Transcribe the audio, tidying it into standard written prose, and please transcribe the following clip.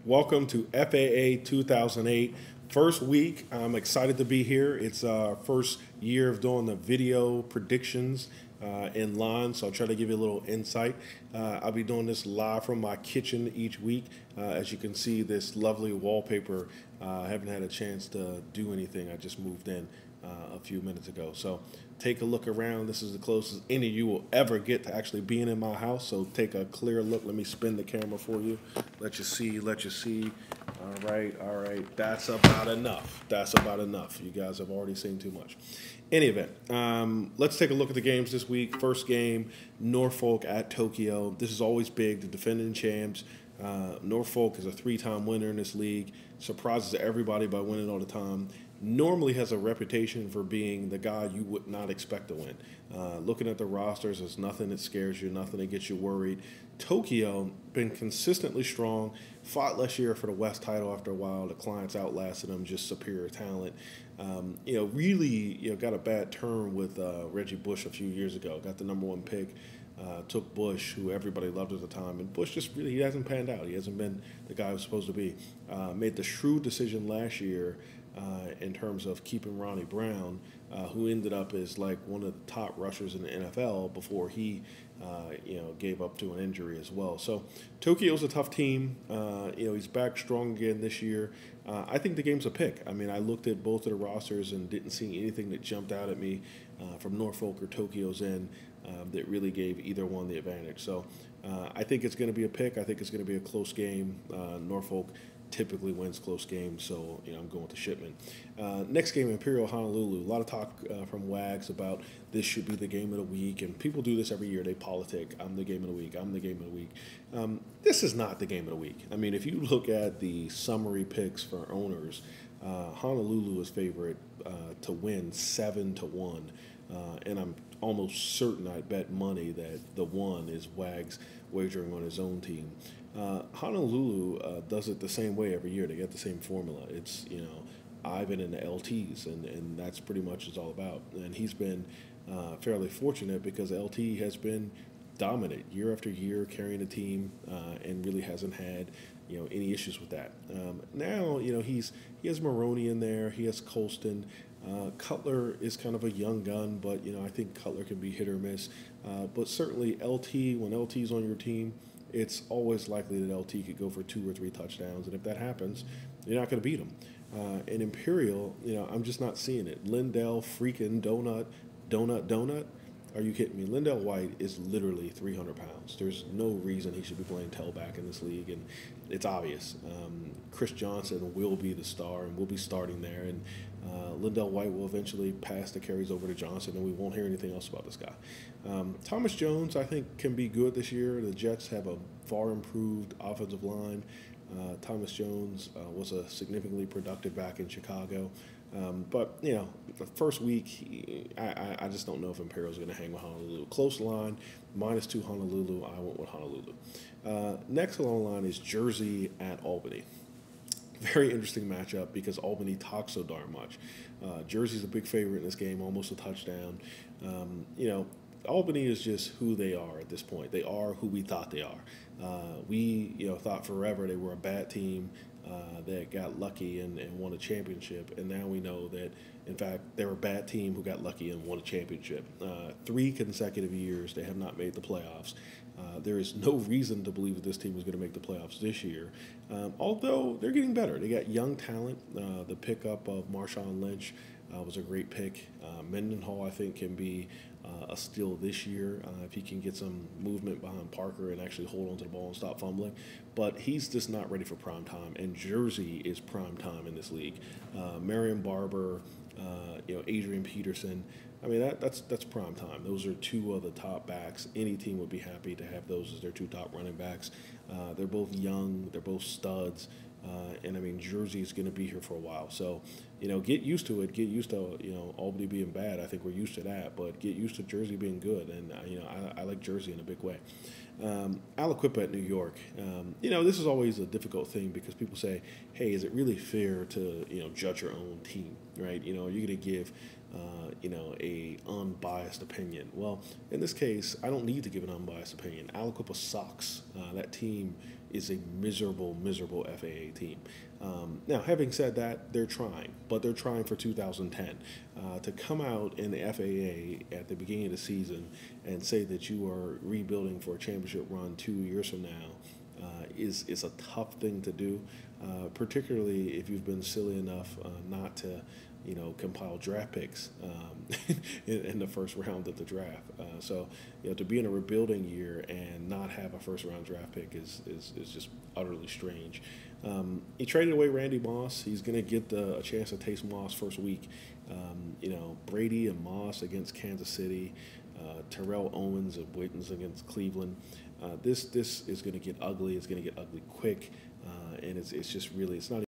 Welcome to FAA 2008. First week, I'm excited to be here. It's our first year of doing the video predictions in line, so I'll try to give you a little insight. I'll be doing this live from my kitchen each week. As you can see, this lovely wallpaper. I haven't had a chance to do anything. I just moved in a few minutes ago. So take a look around. This is the closest any of you will ever get to actually being in my house. So take a clear look. Let me spin the camera for you. Let you see. Let you see. All right. All right. That's about enough. That's about enough. You guys have already seen too much. Any event, let's take a look at the games this week. First game, Norfolk at Tokyo. This is always big. The defending champs. Norfolk is a three-time winner in this league. Surprises everybody by winning all the time. Normally has a reputation for being the guy you would not expect to win. Looking at the rosters, there's nothing that scares you, nothing that gets you worried. Tokyo been consistently strong. Fought last year for the West title after a while. The clients outlasted them, just superior talent. Really, got a bad turn with Reggie Bush a few years ago. Got the #1 pick. Took Bush, who everybody loved at the time, and Bush just really he hasn't panned out. He hasn't been the guy he was supposed to be. Made the shrewd decision last year in terms of keeping Ronnie Brown, who ended up as like one of the top rushers in the NFL before he, gave up to an injury as well. So Tokyo's a tough team. He's back strong again this year. I think the game's a pick. I mean, I looked at both of the rosters and didn't see anything that jumped out at me from Norfolk or Tokyo's end that really gave either one the advantage. So I think it's going to be a pick. I think it's going to be a close game. Norfolk typically wins close games, so I'm going with the Shipment. Next game, Imperial Honolulu. A lot of talk from Wags about this should be the game of the week, and people do this every year. They politic. I'm the game of the week. I'm the game of the week. This is not the game of the week. I mean, if you look at the summary picks for owners, Honolulu is favorite to win 7-1, and I'm almost certain I'd bet money that the one is Wags wagering on his own team. Honolulu does it the same way every year. They get the same formula. It's, Ivan and the LTs, and that's pretty much what it's all about. And he's been fairly fortunate because LT has been dominant year after year, carrying the team, and really hasn't had any issues with that. Now he has Maroney in there. He has Colston. Cutler is kind of a young gun, but I think Cutler can be hit or miss. But certainly LT, when LT's on your team, it's always likely that LT could go for 2 or 3 touchdowns, and if that happens, you're not going to beat him. And Imperial, I'm just not seeing it. Lindell freaking donut. Are you kidding me? Lindell White is literally 300 pounds. There's no reason he should be playing tailback in this league, and it's obvious. Chris Johnson will be the star and will be starting there, and Lindell White will eventually pass the carries over to Johnson, and we won't hear anything else about this guy. Thomas Jones, I think, can be good this year. The Jets have a far improved offensive line. Thomas Jones was a significantly productive back in Chicago. But, the first week, I just don't know if Imperial's going to hang with Honolulu. Close line, -2 Honolulu. I went with Honolulu. Next along the line is Jersey at Albany. Very interesting matchup because Albany talks so darn much. Jersey's a big favorite in this game, almost a touchdown. Albany is just who they are at this point. They are who we thought they are. We thought forever they were a bad team that got lucky and won a championship, and now we know that, in fact, they're a bad team who got lucky and won a championship. 3 consecutive years they have not made the playoffs. There is no reason to believe that this team is going to make the playoffs this year, although they're getting better. They got young talent. The pickup of Marshawn Lynch was a great pick. Mendenhall, I think, can be a steal this year if he can get some movement behind Parker and actually hold onto the ball and stop fumbling. But he's just not ready for prime time, and Jersey is prime time in this league. Marion Barber, Adrian Peterson. I mean, that's prime time. Those are 2 of the top backs. Any team would be happy to have those as their 2 top running backs. They're both young. They're both studs. And I mean, Jersey's going to be here for a while. So, get used to it. Get used to, Albany being bad. I think we're used to that. But get used to Jersey being good. And, I like Jersey in a big way. Aliquippa at New York. This is always a difficult thing because people say, hey, is it really fair to, judge your own team, right? You're going to give a unbiased opinion. Well, in this case, I don't need to give an unbiased opinion. Aliquippa sucks. That team is a miserable, miserable FAA team. Now, having said that, they're trying, but they're trying for 2010. To come out in the FAA at the beginning of the season and say that you are rebuilding for a championship run 2 years from now is a tough thing to do, particularly if you've been silly enough not to, compile draft picks in the first round of the draft. So, to be in a rebuilding year and not have a first round draft pick is just utterly strange. He traded away Randy Moss. He's going to get a chance to taste Moss first week. Brady and Moss against Kansas City, Terrell Owens and Wiggins against Cleveland. This is going to get ugly. It's going to get ugly quick, and it's just really, it's not